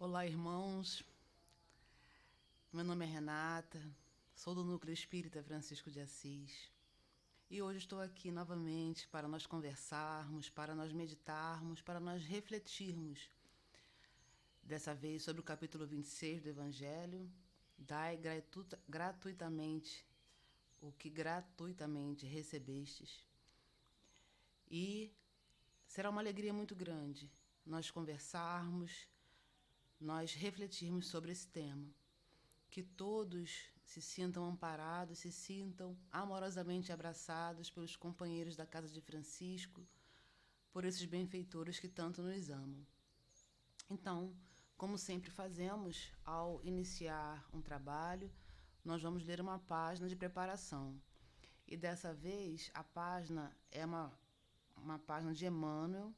Olá, irmãos. Meu nome é Renata, sou do Núcleo Espírita Francisco de Assis. E hoje estou aqui novamente para nós conversarmos, para nós meditarmos, para nós refletirmos. Dessa vez sobre o capítulo 26 do Evangelho. Dai gratuitamente o que gratuitamente recebestes. E será uma alegria muito grande nós conversarmos, nós refletirmos sobre esse tema. Que todos se sintam amparados, se sintam amorosamente abraçados pelos companheiros da Casa de Francisco, por esses benfeitores que tanto nos amam. Então, como sempre fazemos, ao iniciar um trabalho, nós vamos ler uma página de preparação. E dessa vez, a página é uma página de Emmanuel,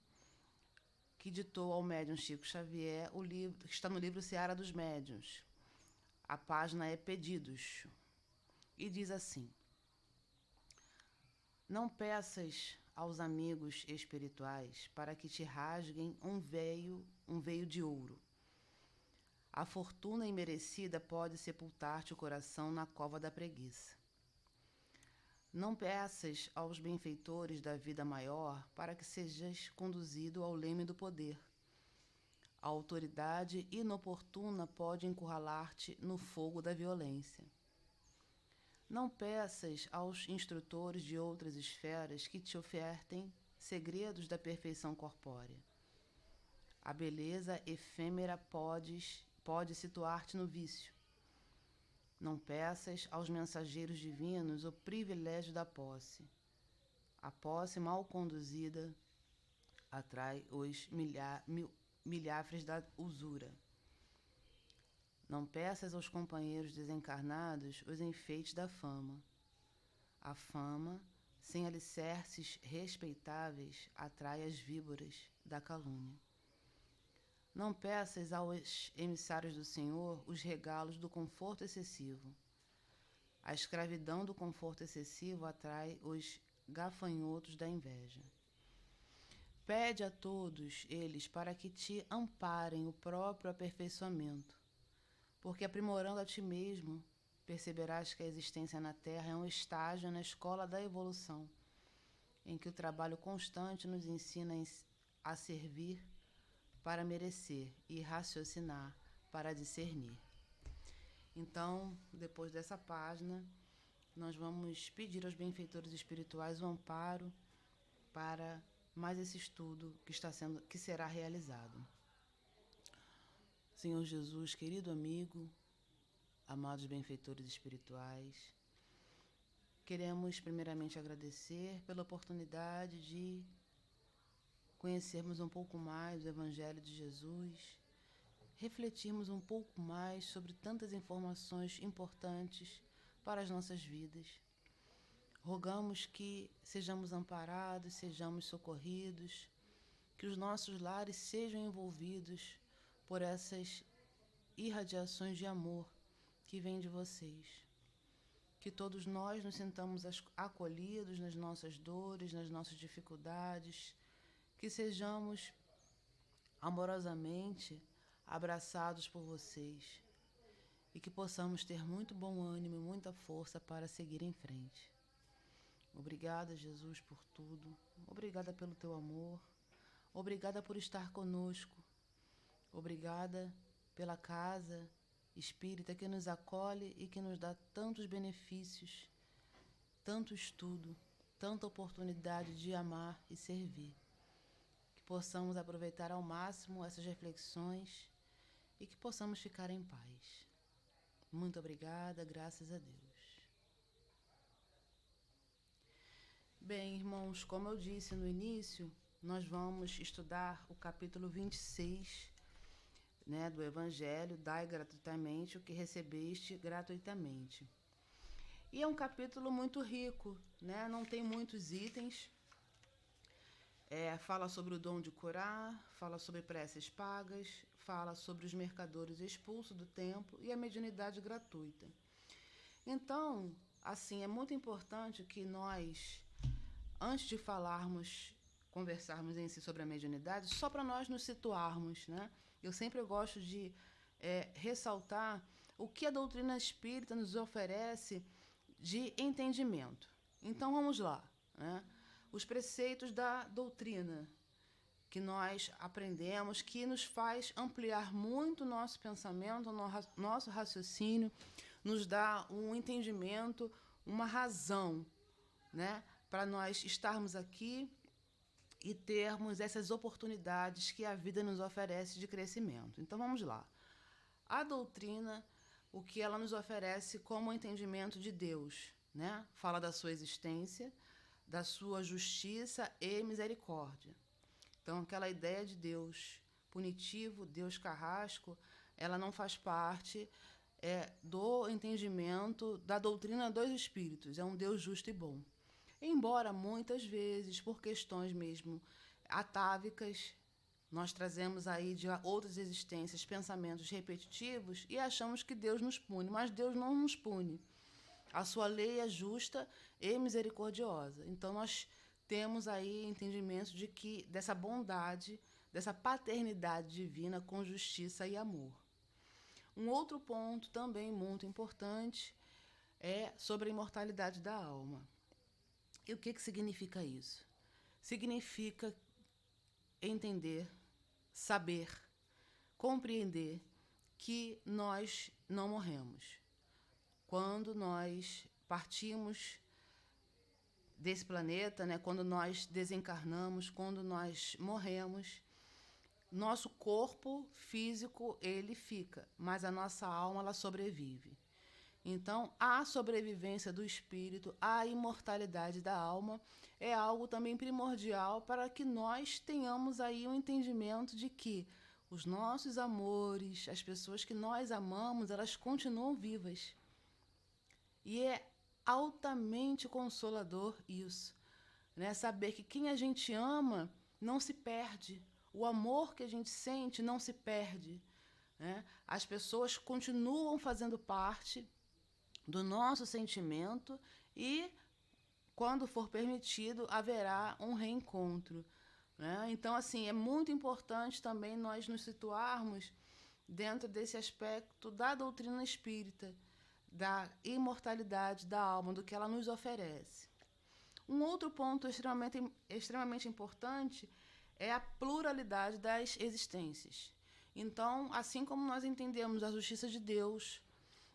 que ditou ao médium Chico Xavier o livro que está no livro Seara dos Médiuns. A página é Pedidos e diz assim: não peças aos amigos espirituais para que te rasguem um veio de ouro. A fortuna imerecida pode sepultar-te o coração na cova da preguiça. Não peças aos benfeitores da vida maior para que sejas conduzido ao leme do poder. A autoridade inoportuna pode encurralar-te no fogo da violência. Não peças aos instrutores de outras esferas que te ofertem segredos da perfeição corpórea. A beleza efêmera pode situar-te no vício. Não peças aos mensageiros divinos o privilégio da posse. A posse mal conduzida atrai os milhafres da usura. Não peças aos companheiros desencarnados os enfeites da fama. A fama, sem alicerces respeitáveis, atrai as víboras da calúnia. Não peças aos emissários do Senhor os regalos do conforto excessivo. A escravidão do conforto excessivo atrai os gafanhotos da inveja. Pede a todos eles para que te amparem o próprio aperfeiçoamento, porque aprimorando a ti mesmo, perceberás que a existência na Terra é um estágio na escola da evolução, em que o trabalho constante nos ensina a servir para merecer e raciocinar para discernir. Então, depois dessa página, nós vamos pedir aos benfeitores espirituais o amparo para mais esse estudo que será realizado. Senhor Jesus, querido amigo, amados benfeitores espirituais, queremos primeiramente agradecer pela oportunidade de conhecermos um pouco mais do Evangelho de Jesus, refletirmos um pouco mais sobre tantas informações importantes para as nossas vidas. Rogamos que sejamos amparados, sejamos socorridos, que os nossos lares sejam envolvidos por essas irradiações de amor que vêm de vocês. Que todos nós nos sintamos acolhidos nas nossas dores, nas nossas dificuldades, que sejamos amorosamente abraçados por vocês e que possamos ter muito bom ânimo e muita força para seguir em frente. Obrigada, Jesus, por tudo. Obrigada pelo teu amor. Obrigada por estar conosco. Obrigada pela casa espírita que nos acolhe e que nos dá tantos benefícios, tanto estudo, tanta oportunidade de amar e servir. Que possamos aproveitar ao máximo essas reflexões e que possamos ficar em paz. Muito obrigada, graças a Deus. Bem, irmãos, como eu disse no início, nós vamos estudar o capítulo 26, do Evangelho, dai gratuitamente o que recebeste gratuitamente. E é um capítulo muito rico, não tem muitos itens. Fala sobre o dom de curar, fala sobre preces pagas, fala sobre os mercadores expulsos do templo e a mediunidade gratuita. Então, assim, é muito importante que nós, antes de falarmos conversarmos em si sobre a mediunidade, só para nós nos situarmos, né? Eu sempre gosto de ressaltar o que a doutrina espírita nos oferece de entendimento. Então, vamos lá, né? Os preceitos da doutrina que nós aprendemos, que nos faz ampliar muito o nosso pensamento, o nosso raciocínio, nos dá um entendimento, uma razão, né, para nós estarmos aqui e termos essas oportunidades que a vida nos oferece de crescimento. Então, vamos lá. A doutrina, o que ela nos oferece como entendimento de Deus, né? Fala da sua existência, da sua justiça e misericórdia. Então, aquela ideia de Deus punitivo, Deus carrasco, ela não faz parte do entendimento da doutrina dos espíritos. É um Deus justo e bom. Embora muitas vezes, por questões mesmo atávicas, nós trazemos aí de outras existências pensamentos repetitivos e achamos que Deus nos pune, mas Deus não nos pune. A sua lei é justa e misericordiosa. Então, nós temos aí entendimento de que dessa bondade, dessa paternidade divina com justiça e amor. Um outro ponto também muito importante é sobre a imortalidade da alma. E o que significa isso? Significa entender, saber, compreender que nós não morremos. Quando nós partimos desse planeta, né, quando nós desencarnamos, quando nós morremos, nosso corpo físico ele fica, mas a nossa alma ela sobrevive. Então, a sobrevivência do espírito, a imortalidade da alma é algo também primordial para que nós tenhamos aí um entendimento de que os nossos amores, as pessoas que nós amamos, elas continuam vivas. E é altamente consolador isso, né? Saber que quem a gente ama não se perde. O amor que a gente sente não se perde, né? As pessoas continuam fazendo parte do nosso sentimento e, quando for permitido, haverá um reencontro, né? Então, assim, é muito importante também nós nos situarmos dentro desse aspecto da doutrina espírita, da imortalidade da alma, do que ela nos oferece. Um outro ponto extremamente importante é a pluralidade das existências. Então, assim como nós entendemos a justiça de Deus,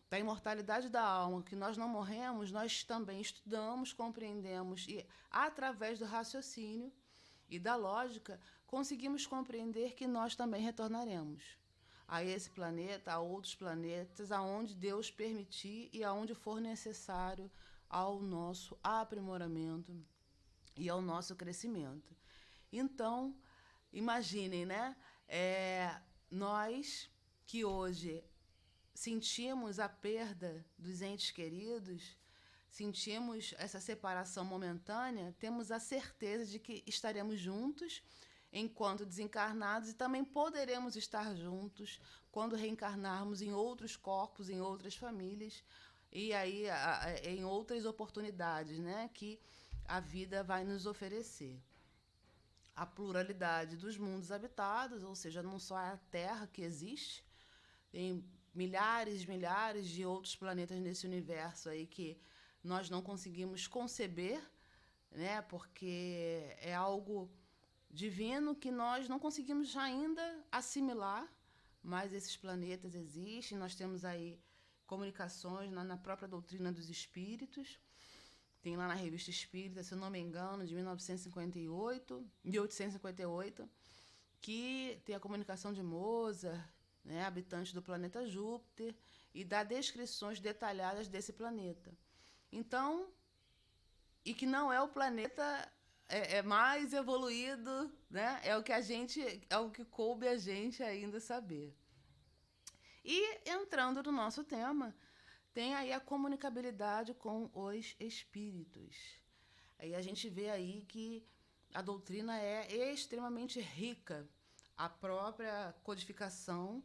da imortalidade da alma, que nós não morremos, nós também estudamos, compreendemos e, através do raciocínio e da lógica, conseguimos compreender que nós também retornaremos a esse planeta, a outros planetas, aonde Deus permitir e aonde for necessário ao nosso aprimoramento e ao nosso crescimento. Então, imaginem, né? Nós que hoje sentimos a perda dos entes queridos, sentimos essa separação momentânea, temos a certeza de que estaremos juntos enquanto desencarnados e também poderemos estar juntos quando reencarnarmos em outros corpos, em outras famílias e aí em outras oportunidades, né, que a vida vai nos oferecer. A pluralidade dos mundos habitados, ou seja, não só a Terra que existe, tem milhares de outros planetas nesse universo aí que nós não conseguimos conceber, né, porque é algo divino que nós não conseguimos ainda assimilar, mas esses planetas existem, nós temos aí comunicações na própria doutrina dos espíritos, tem lá na Revista Espírita, se eu não me engano, de 1858, que tem a comunicação de Mozart, né, habitante do planeta Júpiter, e dá descrições detalhadas desse planeta. Então, e que não é o planeta mais evoluído, né? É o que coube a gente ainda saber. E entrando no nosso tema, tem aí a comunicabilidade com os espíritos. Aí a gente vê aí que a doutrina é extremamente rica. A própria codificação,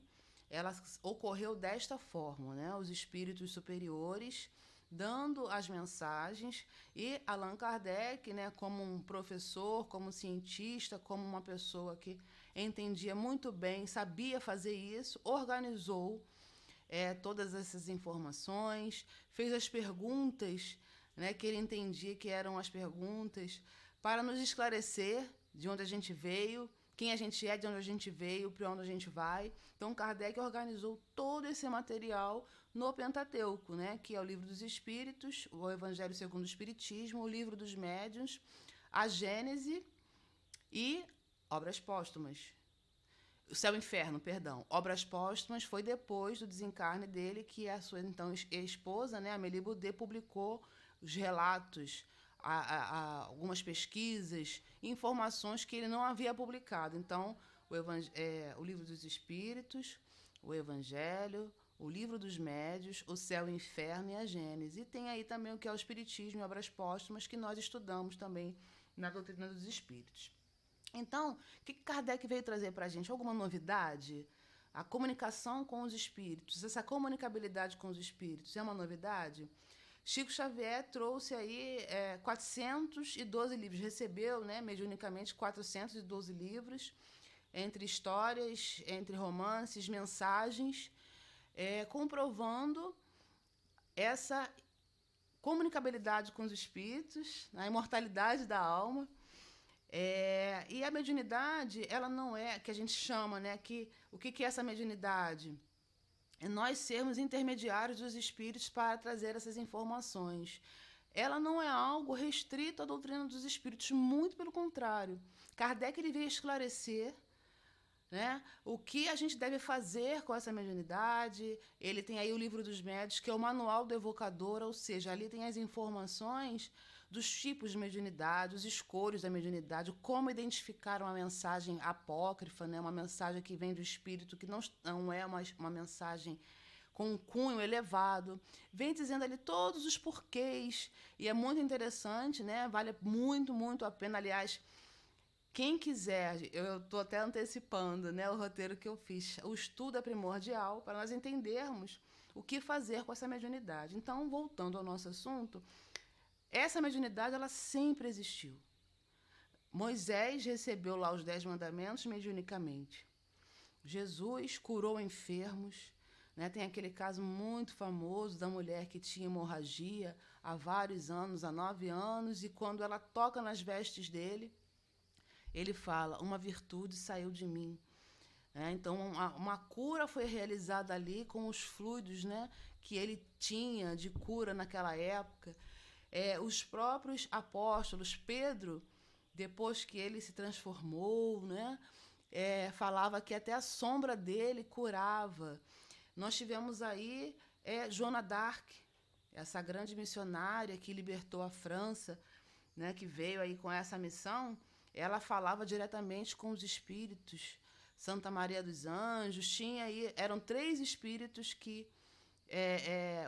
ela ocorreu desta forma, né? Os espíritos superiores dando as mensagens, e Allan Kardec, né, como um professor, como cientista, como uma pessoa que entendia muito bem, sabia fazer isso, organizou todas essas informações, fez as perguntas, né, que ele entendia que eram as perguntas, para nos esclarecer de onde a gente veio, quem a gente é, de onde a gente veio, para onde a gente vai. Então, Kardec organizou todo esse material no Pentateuco, né, que é o Livro dos Espíritos, o Evangelho segundo o Espiritismo, o Livro dos Médiuns, a Gênese e Obras Póstumas. O Céu e Inferno, perdão. Obras Póstumas foi depois do desencarne dele que a sua então esposa, né, Amélie Boudet, publicou os relatos, algumas pesquisas, informações que ele não havia publicado. Então, o Livro dos Espíritos, o Evangelho, o Livro dos Médiuns, o Céu e Inferno e a Gênese. E tem aí também o que é o Espiritismo e Obras Póstumas, que nós estudamos também na doutrina dos Espíritos. Então, o que Kardec veio trazer para a gente? Alguma novidade? A comunicação com os espíritos, essa comunicabilidade com os espíritos é uma novidade? Chico Xavier trouxe aí 412 livros, recebeu, né, mediunicamente 412 livros, entre histórias, entre romances, mensagens, comprovando essa comunicabilidade com os espíritos, a imortalidade da alma. E a mediunidade, ela não é, que a gente chama, né, o que é essa mediunidade? É nós sermos intermediários dos espíritos para trazer essas informações. Ela não é algo restrito à doutrina dos espíritos, muito pelo contrário. Kardec ele veio esclarecer, né, o que a gente deve fazer com essa mediunidade. Ele tem aí o Livro dos Médiuns, que é o manual do evocador, ou seja, ali tem as informações dos tipos de mediunidade, os escolhos da mediunidade, como identificar uma mensagem apócrifa, né, uma mensagem que vem do espírito, que não é uma mensagem com um cunho elevado. Vem dizendo ali todos os porquês, e é muito interessante, né, vale muito, muito a pena. Aliás, quem quiser, eu estou até antecipando, né, o roteiro que eu fiz, o estudo é primordial para nós entendermos o que fazer com essa mediunidade. Então, voltando ao nosso assunto, essa mediunidade, ela sempre existiu. Moisés recebeu lá os 10 mandamentos mediunicamente. Jesus curou enfermos, né? Tem aquele caso muito famoso da mulher que tinha hemorragia há vários anos, há 9 anos, e quando ela toca nas vestes dele, ele fala, uma virtude saiu de mim. Então, uma cura foi realizada ali com os fluidos, né, que ele tinha de cura naquela época. Os próprios apóstolos, Pedro, depois que ele se transformou, né, falava que até a sombra dele curava. Nós tivemos aí Joana d'Arc, essa grande missionária que libertou a França, né, que veio aí com essa missão. Ela falava diretamente com os espíritos. Santa Maria dos Anjos, tinha aí, eram 3 espíritos que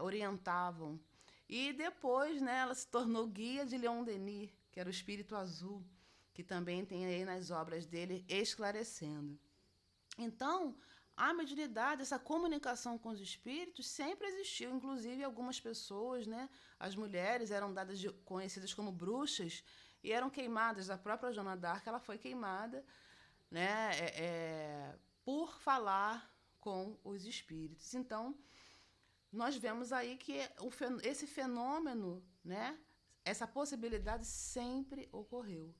orientavam. E depois, né, ela se tornou guia de Leon Denis, que era o espírito azul, que também tem aí nas obras dele esclarecendo. Então, a mediunidade, essa comunicação com os espíritos sempre existiu. Inclusive, algumas pessoas, né, as mulheres eram conhecidas como bruxas e eram queimadas. A própria Joana d'Arc, ela foi queimada, né, por falar com os espíritos. Então, nós vemos aí que esse fenômeno, né, essa possibilidade sempre ocorreu.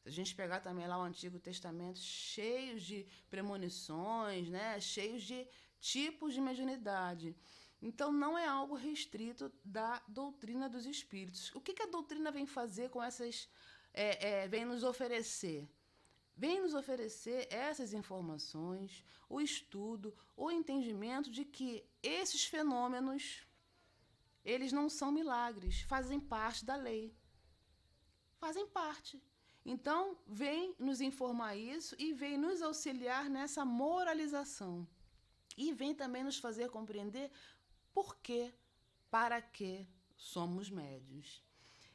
Se a gente pegar também lá o Antigo Testamento, cheios de premonições, né, cheios de tipos de mediunidade. Então, não é algo restrito da doutrina dos espíritos. O que a doutrina vem fazer com essas... vem nos oferecer? Vem nos oferecer essas informações, o estudo, o entendimento de que esses fenômenos, eles não são milagres, fazem parte da lei. Fazem parte. Então, vem nos informar isso e vem nos auxiliar nessa moralização. E vem também nos fazer compreender por que, para que somos médiuns.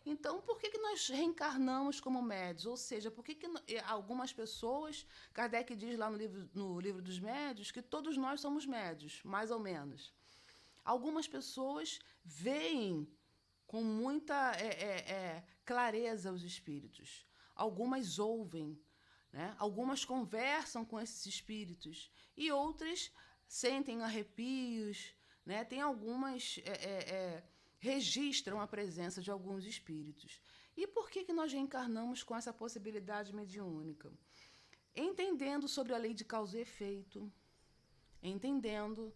Então, por que nós reencarnamos como médiuns? Ou seja, por que algumas pessoas, Kardec diz lá no livro dos Médiuns, que todos nós somos médiuns, mais ou menos. Algumas pessoas veem, com muita clareza os espíritos. Algumas ouvem, né? Algumas conversam com esses espíritos e outras sentem arrepios, né? Tem algumas registram a presença de alguns espíritos. E por que nós reencarnamos com essa possibilidade mediúnica? Entendendo sobre a lei de causa e efeito, entendendo,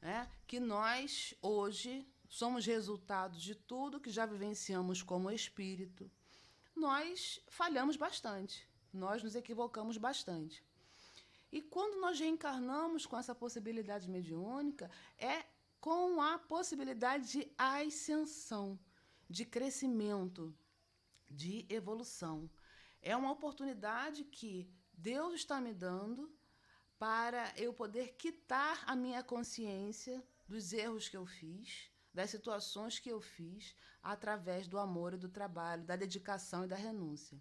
né, que nós, hoje, somos resultado de tudo que já vivenciamos como espírito. Nós falhamos bastante, nós nos equivocamos bastante. E quando nós reencarnamos com essa possibilidade mediúnica, é com a possibilidade de ascensão, de crescimento, de evolução. É uma oportunidade que Deus está me dando para eu poder quitar a minha consciência dos erros que eu fiz, das situações que eu fiz, através do amor e do trabalho, da dedicação e da renúncia.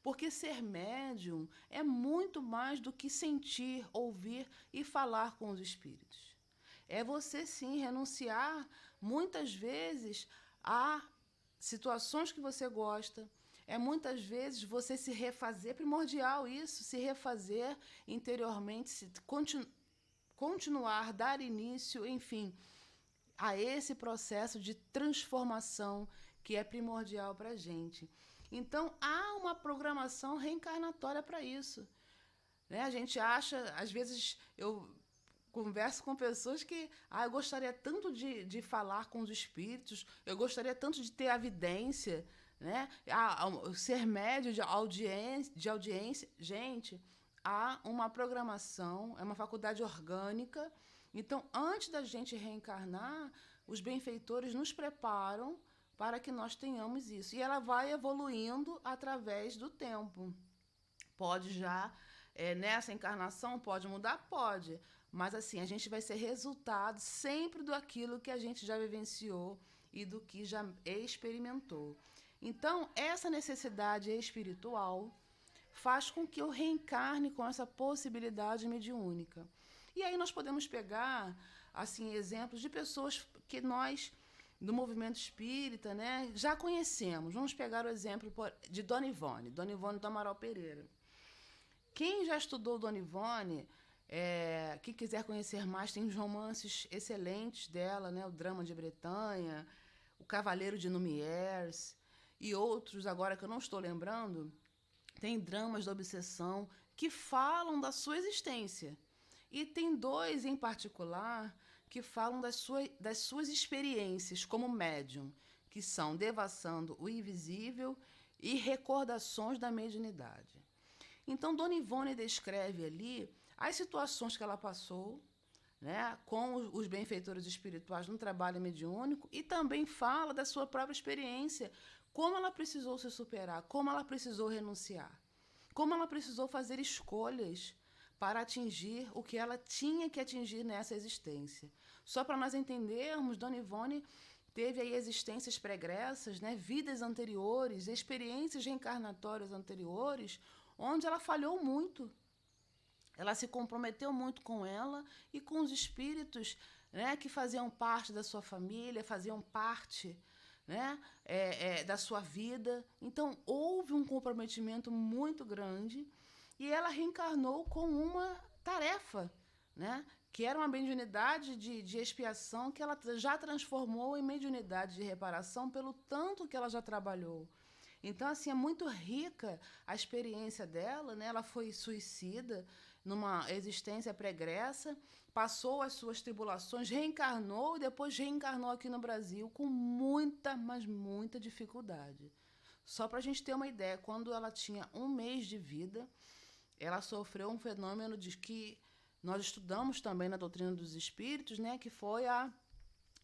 Porque ser médium é muito mais do que sentir, ouvir e falar com os espíritos. É você, sim, renunciar, muitas vezes, a situações que você gosta. É muitas vezes você se refazer, primordial isso, se refazer interiormente, continuar, dar início, enfim, a esse processo de transformação que é primordial para a gente. Então, há uma programação reencarnatória para isso. Né? A gente acha, às vezes, eu converso com pessoas que eu gostaria tanto de falar com os espíritos, eu gostaria tanto de ter a vidência, né? Ser médio de audiência. Gente, há uma programação, é uma faculdade orgânica. Então, antes da gente reencarnar, os benfeitores nos preparam para que nós tenhamos isso. E ela vai evoluindo através do tempo. Pode já, nessa encarnação, pode mudar? Pode. Mas, assim, a gente vai ser resultado sempre do aquilo que a gente já vivenciou e do que já experimentou. Então, essa necessidade espiritual faz com que eu reencarne com essa possibilidade mediúnica. E aí nós podemos pegar, assim, exemplos de pessoas que nós, do movimento espírita, né, já conhecemos. Vamos pegar o exemplo de Dona Ivone do Amaral Pereira. Quem já estudou Dona Ivone, que quiser conhecer mais, tem uns romances excelentes dela, né, o Drama de Bretanha, o Cavaleiro de Numières e outros agora que eu não estou lembrando. Tem dramas da obsessão que falam da sua existência. E tem dois em particular que falam das suas experiências como médium, que são Devassando o Invisível e Recordações da Mediunidade. Então, Dona Ivone descreve ali as situações que ela passou, né, com os benfeitores espirituais no trabalho mediúnico, e também fala da sua própria experiência, como ela precisou se superar, como ela precisou renunciar, como ela precisou fazer escolhas para atingir o que ela tinha que atingir nessa existência. Só para nós entendermos, Dona Ivone teve aí existências pregressas, né, vidas anteriores, experiências reencarnatórias anteriores, onde ela falhou muito. Ela se comprometeu muito com ela e com os espíritos, né, que faziam parte da sua família, faziam parte, né, da sua vida. Então, houve um comprometimento muito grande e ela reencarnou com uma tarefa, né, que era uma mediunidade de expiação que ela já transformou em mediunidade de reparação pelo tanto que ela já trabalhou. Então, assim, é muito rica a experiência dela, né? Ela foi suicida numa existência pregressa, passou as suas tribulações, reencarnou e depois reencarnou aqui no Brasil com muita, mas muita dificuldade. Só para a gente ter uma ideia, quando ela tinha 1 mês de vida, ela sofreu um fenômeno de que nós estudamos também na doutrina dos espíritos, né? Que foi a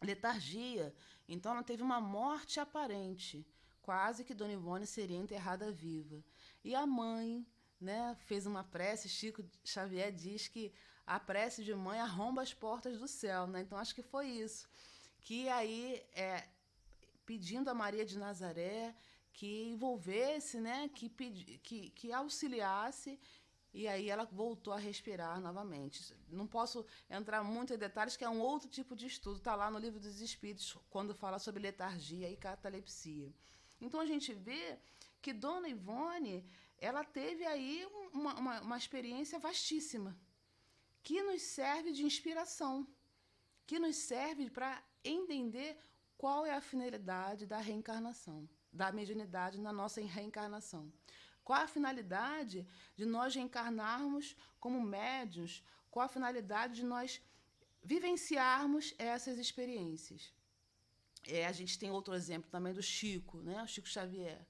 letargia. Então, ela teve uma morte aparente. Quase que Dona Ivone seria enterrada viva. E a mãe, né, fez uma prece. Chico Xavier diz que a prece de mãe arromba as portas do céu, né? Então, acho que foi isso. Que aí, pedindo a Maria de Nazaré que envolvesse, né, que auxiliasse e aí ela voltou a respirar novamente. Não posso entrar muito em detalhes, que é um outro tipo de estudo, está lá no Livro dos Espíritos, quando fala sobre letargia e catalepsia. Então a gente vê que Dona Ivone, ela teve aí uma experiência vastíssima, que nos serve de inspiração, que nos serve para entender qual é a finalidade da reencarnação, da mediunidade na nossa reencarnação. Qual a finalidade de nós reencarnarmos como médiuns? Qual a finalidade de nós vivenciarmos essas experiências? A gente tem outro exemplo também do Chico, né? O Chico Xavier.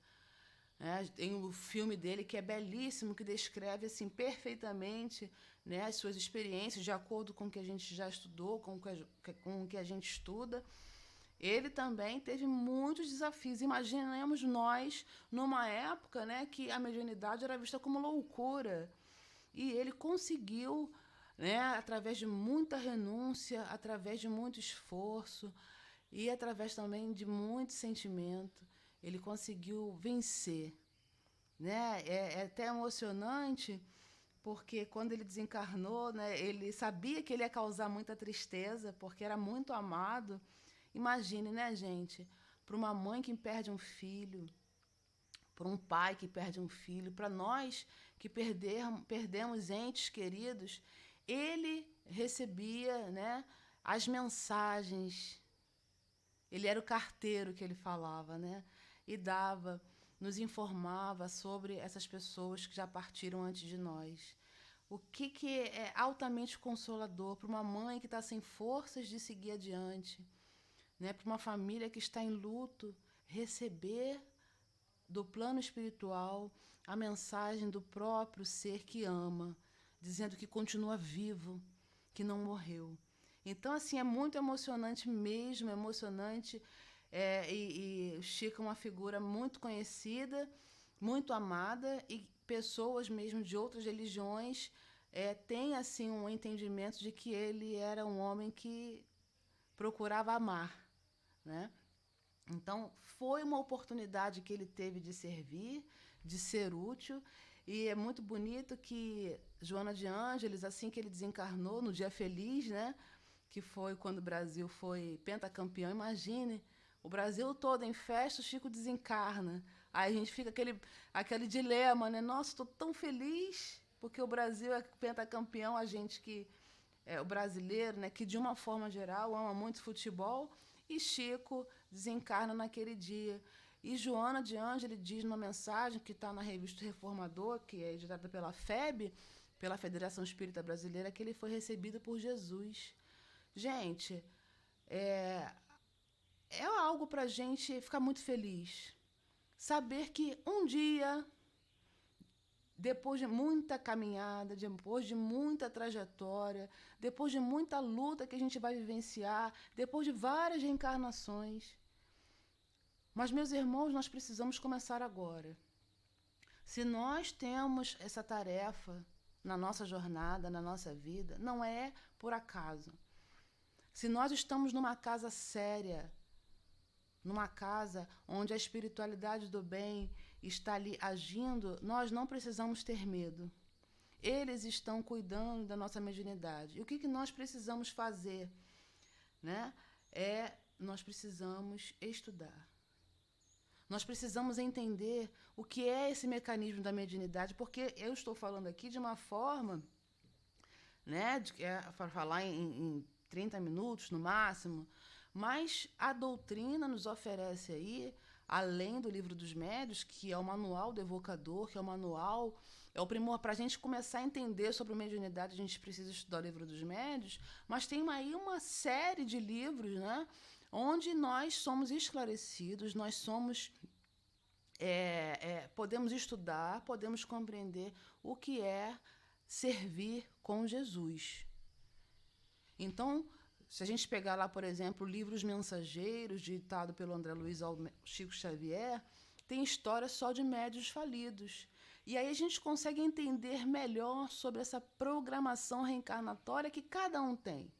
Tem o filme dele que é belíssimo, que descreve assim perfeitamente, né, as suas experiências de acordo com o que a gente já estudou, com o que a gente estuda. Ele também teve muitos desafios. Imaginemos nós numa época, né, que a mediunidade era vista como loucura. E ele conseguiu, né, através de muita renúncia, através de muito esforço e através também de muito sentimento, ele conseguiu vencer. Né? É até emocionante, porque quando ele desencarnou, né, ele sabia que ele ia causar muita tristeza, porque era muito amado. Imagine, né, gente, para uma mãe que perde um filho, para um pai que perde um filho, para nós que perdemos entes queridos, ele recebia, né, as mensagens. Ele era o carteiro que ele falava, né? E dava, nos informava sobre essas pessoas que já partiram antes de nós. O que é altamente consolador para uma mãe que está sem forças de seguir adiante, né? Para uma família que está em luto, receber do plano espiritual a mensagem do próprio ser que ama, dizendo que continua vivo, que não morreu. Então, assim, é muito emocionante mesmo, emocionante. E o Chico é uma figura muito conhecida, muito amada, e pessoas mesmo de outras religiões têm, assim, um entendimento de que ele era um homem que procurava amar, né? Então, foi uma oportunidade que ele teve de servir, de ser útil, e é muito bonito que Joana de Ângeles, assim que ele desencarnou, no dia feliz, né, que foi quando o Brasil foi pentacampeão, imagine, o Brasil todo em festa, o Chico desencarna. Aí a gente fica aquele dilema, né? Nossa, estou tão feliz, porque o Brasil é pentacampeão, a gente que o brasileiro, né, que de uma forma geral ama muito futebol, e Chico desencarna naquele dia. E Joana de Ângeles diz numa mensagem que está na revista Reformador, que é editada pela FEB, pela Federação Espírita Brasileira, que ele foi recebido por Jesus. Gente, é algo para a gente ficar muito feliz. Saber que um dia, depois de muita caminhada, depois de muita trajetória, depois de muita luta que a gente vai vivenciar, depois de várias reencarnações. Mas, meus irmãos, nós precisamos começar agora. Se nós temos essa tarefa na nossa jornada, na nossa vida, não é por acaso. Se nós estamos numa casa séria, numa casa onde a espiritualidade do bem está ali agindo, nós não precisamos ter medo. Eles estão cuidando da nossa mediunidade. E o que nós precisamos fazer? Né? Nós precisamos estudar. Nós precisamos entender o que é esse mecanismo da mediunidade, porque eu estou falando aqui de uma forma, né, para falar em 30 minutos no máximo, mas a doutrina nos oferece aí, além do Livro dos Médiuns, que é o manual do evocador, que é o manual, é o primor para a gente começar a entender sobre mediunidade, a gente precisa estudar o Livro dos Médiuns, mas tem aí uma série de livros, né, onde nós somos esclarecidos, nós somos podemos estudar, podemos compreender o que é servir com Jesus. Então, se a gente pegar lá, por exemplo, Livros Mensageiros, ditado pelo André Luiz ao Chico Xavier, tem história só de médiuns falidos. E aí a gente consegue entender melhor sobre essa programação reencarnatória que cada um tem.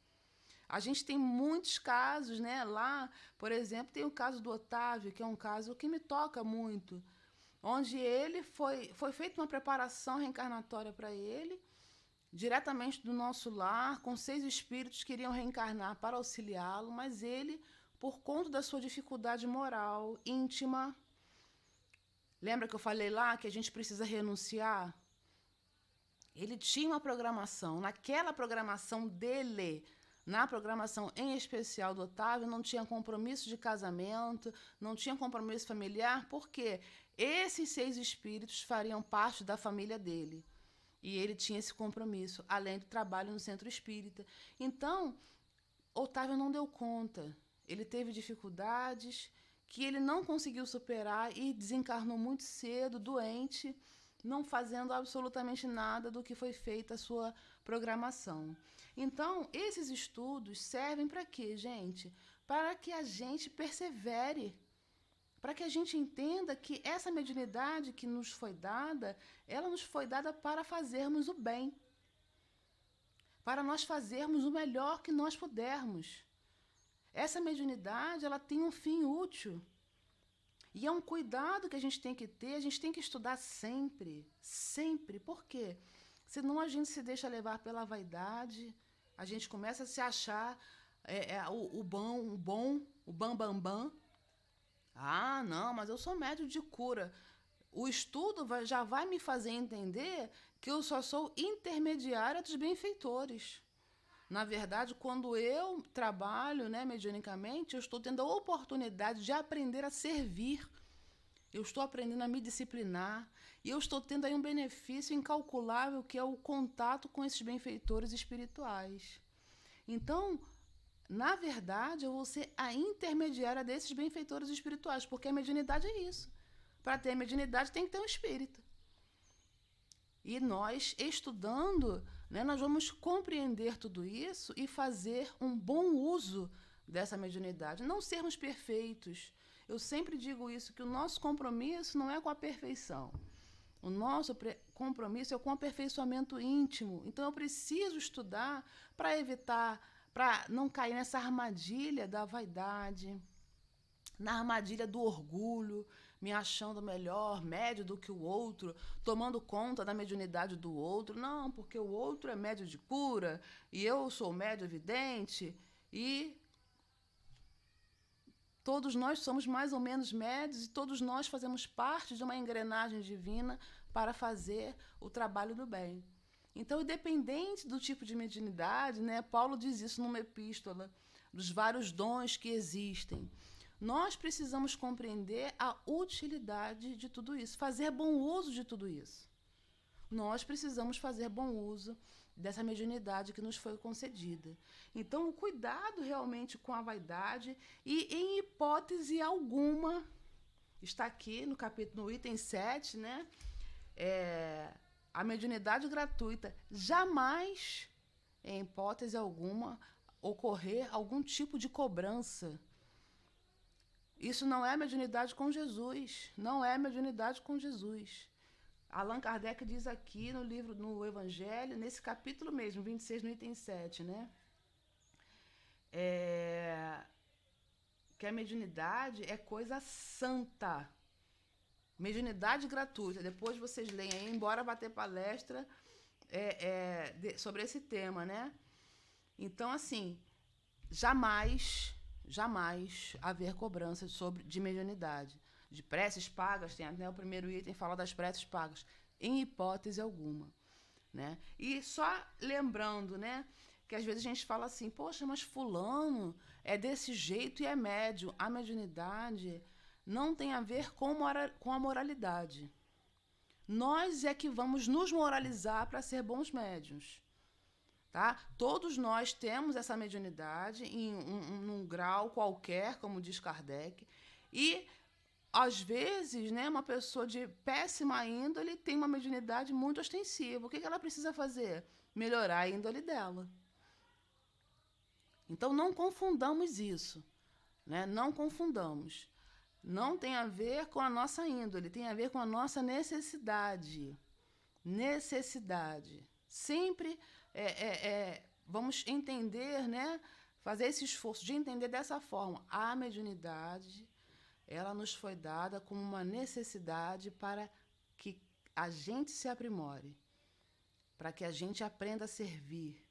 A gente tem muitos casos, né? Lá, por exemplo, tem o caso do Otávio, que é um caso que me toca muito. onde ele foi feita uma preparação reencarnatória para ele, diretamente do nosso lar, com 6 espíritos que iriam reencarnar para auxiliá-lo, mas ele, por conta da sua dificuldade moral, íntima, lembra que eu falei lá que a gente precisa renunciar? Ele tinha uma programação, naquela programação dele, na programação em especial do Otávio, não tinha compromisso de casamento, não tinha compromisso familiar, porque esses 6 espíritos fariam parte da família dele. E ele tinha esse compromisso, além do trabalho no centro espírita. Então, Otávio não deu conta. Ele teve dificuldades que ele não conseguiu superar e desencarnou muito cedo, doente, não fazendo absolutamente nada do que foi feita a sua programação. Então, esses estudos servem para quê, gente? Para que a gente persevere, para que a gente entenda que essa mediunidade que nos foi dada, ela nos foi dada para fazermos o bem, para nós fazermos o melhor que nós pudermos. Essa mediunidade, ela tem um fim útil. E é um cuidado que a gente tem que ter, a gente tem que estudar sempre, sempre. Por quê? Senão a gente se deixa levar pela vaidade, a gente começa a se achar o bom, o bam. Ah, não, mas eu sou médium de cura. O estudo já vai me fazer entender que eu só sou intermediária dos benfeitores. Na verdade, quando eu trabalho, né, mediunicamente, eu estou tendo a oportunidade de aprender a servir. Eu estou aprendendo a me disciplinar. E eu estou tendo aí um benefício incalculável, que é o contato com esses benfeitores espirituais. Então, na verdade, eu vou ser a intermediária desses benfeitores espirituais, porque a mediunidade é isso. Para ter a mediunidade tem que ter um espírito. E nós, estudando, né, nós vamos compreender tudo isso e fazer um bom uso dessa mediunidade. Não sermos perfeitos. Eu sempre digo isso, que o nosso compromisso não é com a perfeição. O nosso compromisso é com o aperfeiçoamento íntimo. Então, eu preciso estudar para evitar, para não cair nessa armadilha da vaidade, na armadilha do orgulho, me achando melhor, médio do que o outro, tomando conta da mediunidade do outro. Não, porque o outro é médio de cura e eu sou médio evidente e todos nós somos mais ou menos médios e todos nós fazemos parte de uma engrenagem divina para fazer o trabalho do bem. Então, independente do tipo de mediunidade, né, Paulo diz isso numa epístola, dos vários dons que existem. Nós precisamos compreender a utilidade de tudo isso, fazer bom uso de tudo isso. Nós precisamos fazer bom uso dessa mediunidade que nos foi concedida. Então, o cuidado realmente com a vaidade e, em hipótese alguma, está aqui no capítulo, no item 7, né? A mediunidade gratuita, jamais, em hipótese alguma, ocorrer algum tipo de cobrança. Isso não é mediunidade com Jesus. Não é mediunidade com Jesus. Allan Kardec diz aqui no livro, no Evangelho, nesse capítulo mesmo, 26, no item 7, né? Que a mediunidade é coisa santa. Mediunidade gratuita. Depois vocês leem aí, embora vá ter palestra sobre esse tema, né? Então, assim, jamais haver cobrança de mediunidade. De preces pagas, tem até o primeiro item fala das preces pagas, em hipótese alguma, né? E só lembrando, né, que às vezes a gente fala assim, poxa, mas fulano é desse jeito e é médium. A mediunidade não tem a ver com a moralidade. Nós é que vamos nos moralizar para ser bons médiuns. Tá? Todos nós temos essa mediunidade em um grau qualquer, como diz Kardec, e às vezes, né, uma pessoa de péssima índole tem uma mediunidade muito ostensiva. O que ela precisa fazer? Melhorar a índole dela. Então, não confundamos isso. Né? Não confundamos. Não tem a ver com a nossa índole, tem a ver com a nossa necessidade. Necessidade. Sempre vamos entender, né? Fazer esse esforço de entender dessa forma. A mediunidade ela nos foi dada como uma necessidade para que a gente se aprimore, para que a gente aprenda a servir.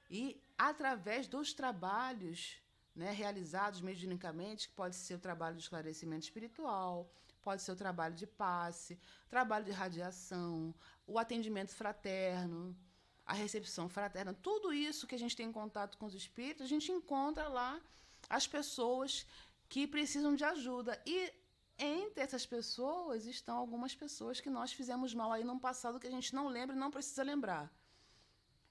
E através dos trabalhos, né, realizados mediunicamente, que pode ser o trabalho de esclarecimento espiritual, pode ser o trabalho de passe, trabalho de radiação, o atendimento fraterno, a recepção fraterna, tudo isso que a gente tem em contato com os espíritos, a gente encontra lá as pessoas que precisam de ajuda. E entre essas pessoas estão algumas pessoas que nós fizemos mal aí no passado que a gente não lembra e não precisa lembrar.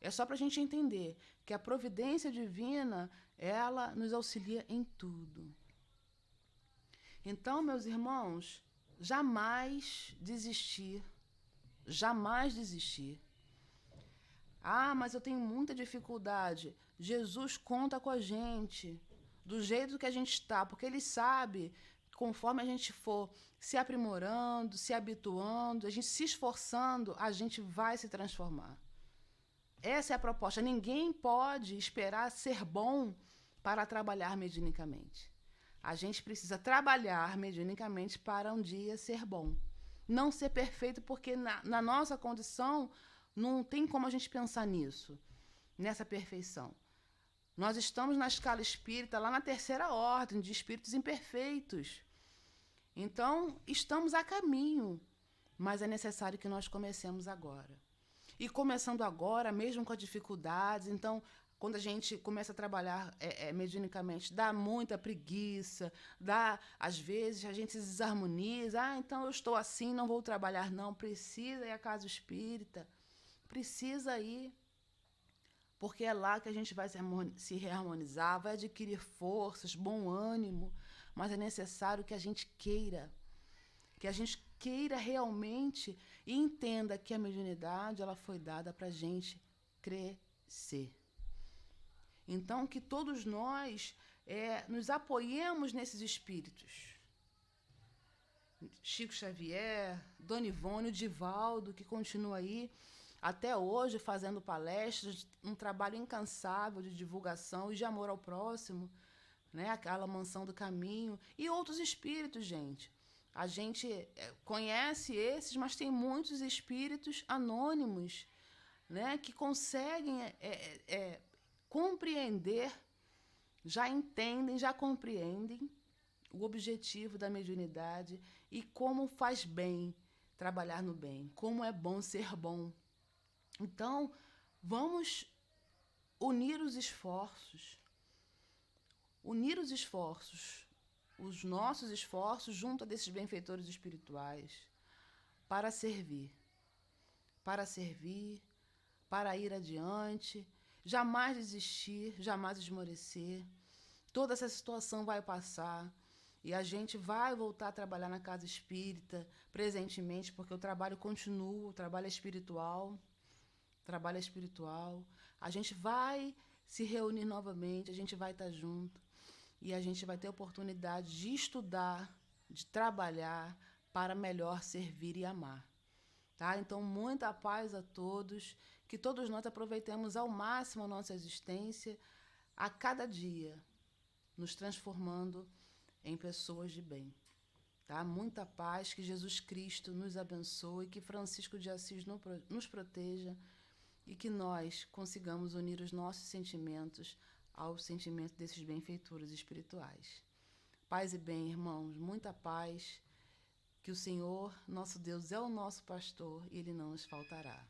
É só para a gente entender que a providência divina, ela nos auxilia em tudo. Então, meus irmãos, jamais desistir. Jamais desistir. Ah, mas eu tenho muita dificuldade. Jesus conta com a gente, do jeito que a gente está, porque Ele sabe, conforme a gente for se aprimorando, se habituando, a gente se esforçando, a gente vai se transformar. Essa é a proposta. Ninguém pode esperar ser bom para trabalhar mediunicamente. A gente precisa trabalhar mediunicamente para um dia ser bom. Não ser perfeito, porque na nossa condição não tem como a gente pensar nisso, nessa perfeição. Nós estamos na escala espírita, lá na terceira ordem de espíritos imperfeitos. Então, estamos a caminho, mas é necessário que nós comecemos agora. E começando agora, mesmo com as dificuldades, então, quando a gente começa a trabalhar mediunicamente, dá muita preguiça, às vezes a gente se desarmoniza. Ah, então eu estou assim, não vou trabalhar, não. Precisa ir à casa espírita, precisa ir, porque é lá que a gente vai se reharmonizar, vai adquirir forças, bom ânimo, mas é necessário que a gente queira, realmente e entenda que a mediunidade ela foi dada para a gente crescer. Então, que todos nós nos apoiemos nesses espíritos. Chico Xavier, Dona Ivone, o Divaldo, que continua aí até hoje fazendo palestras, um trabalho incansável de divulgação e de amor ao próximo, né? Aquela Mansão do Caminho e outros espíritos, gente. A gente conhece esses, mas tem muitos espíritos anônimos, né, que conseguem compreender, já entendem, já compreendem o objetivo da mediunidade e como faz bem trabalhar no bem, como é bom ser bom. Então, vamos unir os esforços, os nossos esforços junto a desses benfeitores espirituais para servir, para ir adiante, jamais desistir, jamais esmorecer. Toda essa situação vai passar e a gente vai voltar a trabalhar na casa espírita presentemente, porque o trabalho continua, o trabalho é espiritual. A gente vai se reunir novamente, a gente vai estar junto e a gente vai ter a oportunidade de estudar, de trabalhar para melhor servir e amar. Tá? Então, muita paz a todos, que todos nós aproveitemos ao máximo a nossa existência, a cada dia, nos transformando em pessoas de bem. Tá? Muita paz, que Jesus Cristo nos abençoe, que Francisco de Assis nos proteja e que nós consigamos unir os nossos sentimentos ao sentimento desses benfeitores espirituais. Paz e bem, irmãos, muita paz, que o Senhor, nosso Deus, é o nosso pastor e Ele não nos faltará.